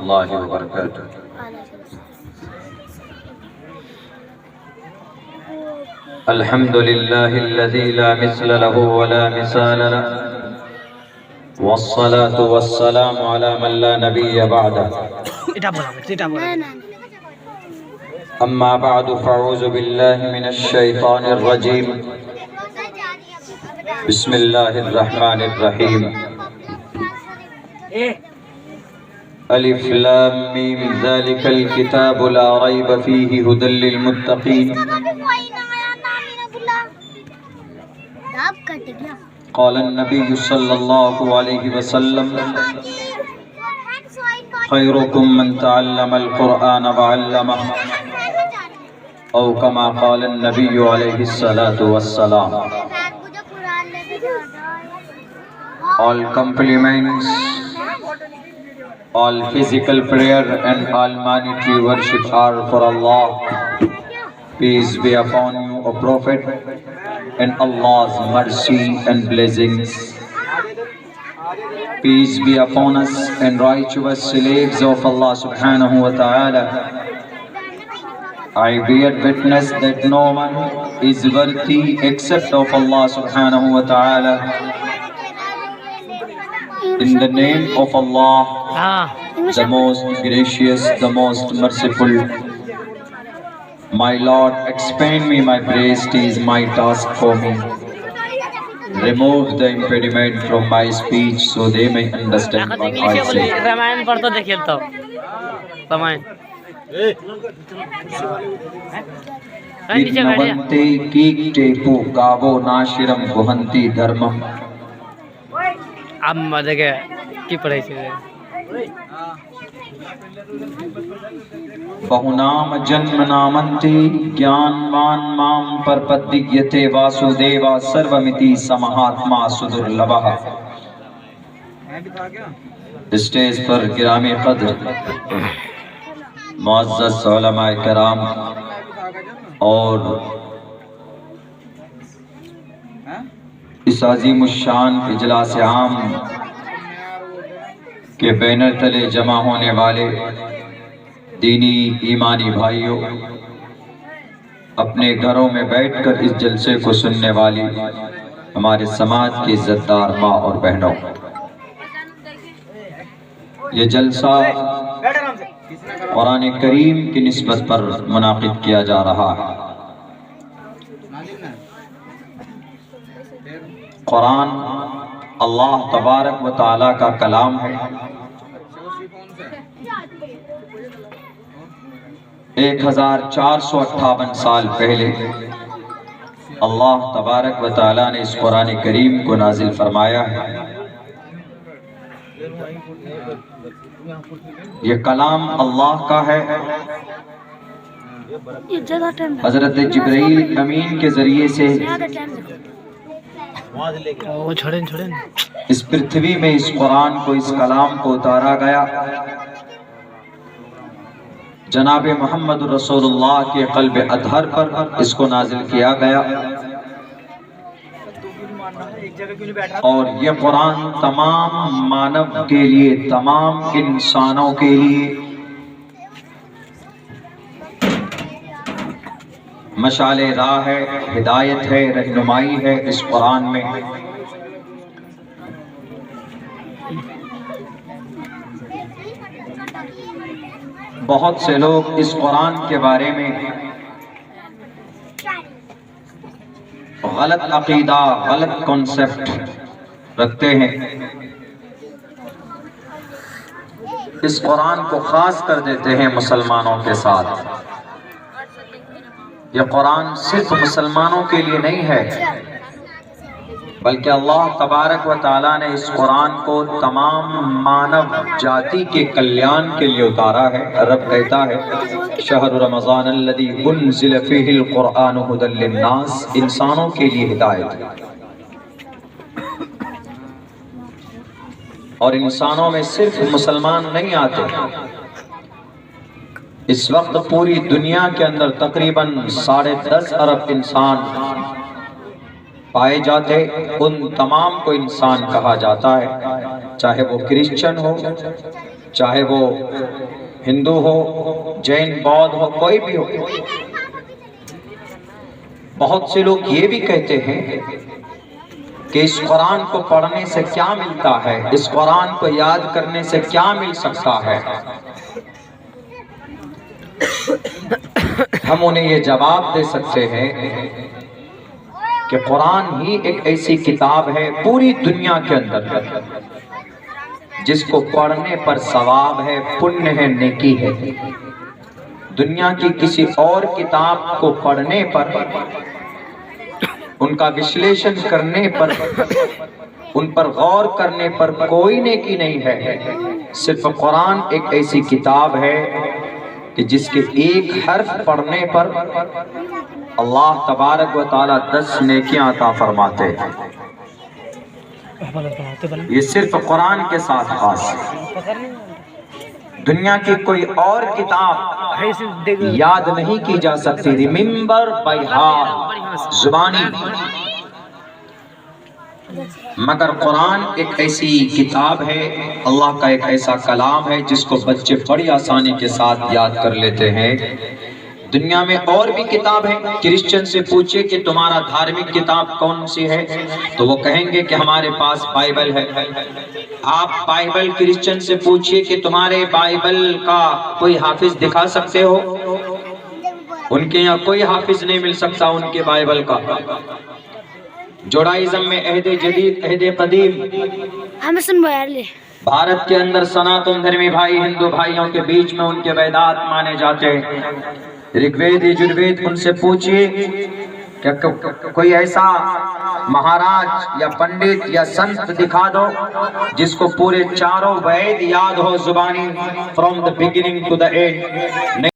अल्लाह व बरकातुहू। अल्हम्दुलिल्लाहिल्लज़ी ला मिस्ला लहू व ला मिसाल लहू वस्सलातु वस्सलामु अला मन ला नबिय्य बअदहू। अम्मा बअदु फ़अऊज़ु बिल्लाहि मिनश शैतानिर रजीम। बिस्मिल्लाहिर रहमानिर रहीम। अलिफ लाम मीम ज़ालिकल किताबु ला रैब फ़ीहि हुदल लिल मुत्तक़ीन। क़ालन नबिय्यु सल्लल्लाहु अलैहि वसल्लम खैरुकुम मन तअल्लमल क़ुरआन व अल्लमह औ कमा क़ालन नबिय्यु अलैहि सलातु वस्सलाम। All compliments, all physical prayer and all monetary worship are for Allah. Peace be upon you, O Prophet, and Allah's mercy and blessings. Peace be upon us and righteous slaves of Allah subhanahu wa ta'ala. I bear witness that no one is worthy except of Allah subhanahu wa ta'ala. In the name of Allah, the most gracious, the most merciful, my Lord, expand me my breast is my task for me. Remove the impediment from my speech so they may understand what I say. Ramayan पढ़ते देखिए तो रामायण विघ्नवन्ते कीक्टे गावो नाशिरम गुहन्ति धर्मम। अब मजे के की पढ़ाई से बहुनाम जन्म नामन्ते ज्ञानवान माम परपद्यते वासुदेवा सर्वमिति समहात्मा सुदुर्लभः। स्टेज पर गिरामी कद्र मुअज़्ज़ज़ उलमाए किराम और इस अज़ीमुश्शान इजलास आम के बैनर तले जमा होने वाले दीनी ईमानी भाइयों, अपने घरों में बैठकर इस जलसे को सुनने वाली हमारे समाज की इज्जतदार माँ और बहनों, ये जलसा कुरान करीम की निस्बत पर मुनाकिद किया जा रहा है। कुरान अल्लाह तबारक व तआला का कलाम है। 1458 साल पहले अल्लाह तबारक व तआला ने इस कुरान करीम को नाजिल फरमाया है। ये कलाम अल्लाह का है। हजरत जिब्रील अमीन के जरिए से इस पृथ्वी में इस कुरान को, इस कलाम को उतारा गया। जनाब मोहम्मद रसूलुल्लाह के क़ल्ब अतहर पर इसको नाजिल किया गया और ये कुरान तमाम मानव के लिए, तमाम इंसानों के लिए मशाले राह है, हिदायत है, रहनुमाई है। इस कुरान में बहुत से लोग इस कुरान के बारे में गलत अकीदा, गलत कॉन्सेप्ट रखते हैं। इस कुरान को खास कर देते हैं मुसलमानों के साथ। ये कुरान सिर्फ मुसलमानों के लिए नहीं है, बल्कि अल्लाह तबारक व तआला ने इस कुरान को तमाम मानव जाति के कल्याण के लिए उतारा है। रब कहता है शहर रमज़ान अल्लज़ी उन्ज़िल फ़ीहिल क़ुरआन हुदल लिन्नास, इंसानों के लिए हिदायत है। और इंसानों में सिर्फ मुसलमान नहीं आते, इस वक्त पूरी दुनिया के अंदर तकरीबन 10.5 अरब इंसान पाए जाते। उन तमाम को इंसान कहा जाता है, चाहे वो क्रिश्चियन हो, चाहे वो हिंदू हो, जैन, बौद्ध हो, कोई भी हो। बहुत से लोग ये भी कहते हैं कि इस कुरान को पढ़ने से क्या मिलता है, इस कुरान को याद करने से क्या मिल सकता है। हम उन्हें ये जवाब दे सकते हैं कि कुरान ही एक ऐसी किताब है पूरी दुनिया के अंदर जिसको पढ़ने पर सवाब है, पुण्य है, नेकी है। दुनिया की किसी और किताब को पढ़ने पर, उनका विश्लेषण करने पर, उन पर गौर करने पर कोई नेकी नहीं है। सिर्फ कुरान एक ऐसी किताब है कि जिसके एक हर्फ पढ़ने पर अल्लाह तबारक व तआला 10 नेकियां अता फरमाते हैं। ये सिर्फ कुरान के साथ खास है। दुनिया की कोई और किताब याद नहीं की जा सकती, रिमेंबर बाय हार्ट, जुबानी। मगर कुरान एक ऐसी किताब है, अल्लाह का एक ऐसा कलाम है जिसको बच्चे बड़ी आसानी के साथ याद कर लेते हैं। दुनिया में और भी किताब है। क्रिश्चियन से पूछिए कि तुम्हारा धार्मिक किताब कौन सी है, तो वो कहेंगे कि हमारे पास बाइबल है। आप बाइबल क्रिश्चियन से पूछिए कि तुम्हारे बाइबल का कोई हाफिज दिखा सकते हो, उनके यहाँ कोई हाफिज नहीं मिल सकता उनके बाइबल का। जुडाइज्म में अहदे जदीद, अहदे कदीम, भारत के अंदर सनातन धर्मी भाई हिंदू भाइयों के बीच में उनके वेदांत माने जाते हैं, ऋग्वेद, यजुर्वेद। उनसे पूछिए क्या कोई ऐसा महाराज या पंडित या संत दिखा दो जिसको पूरे चारों वेद याद हो जुबानी, from the beginning to the and.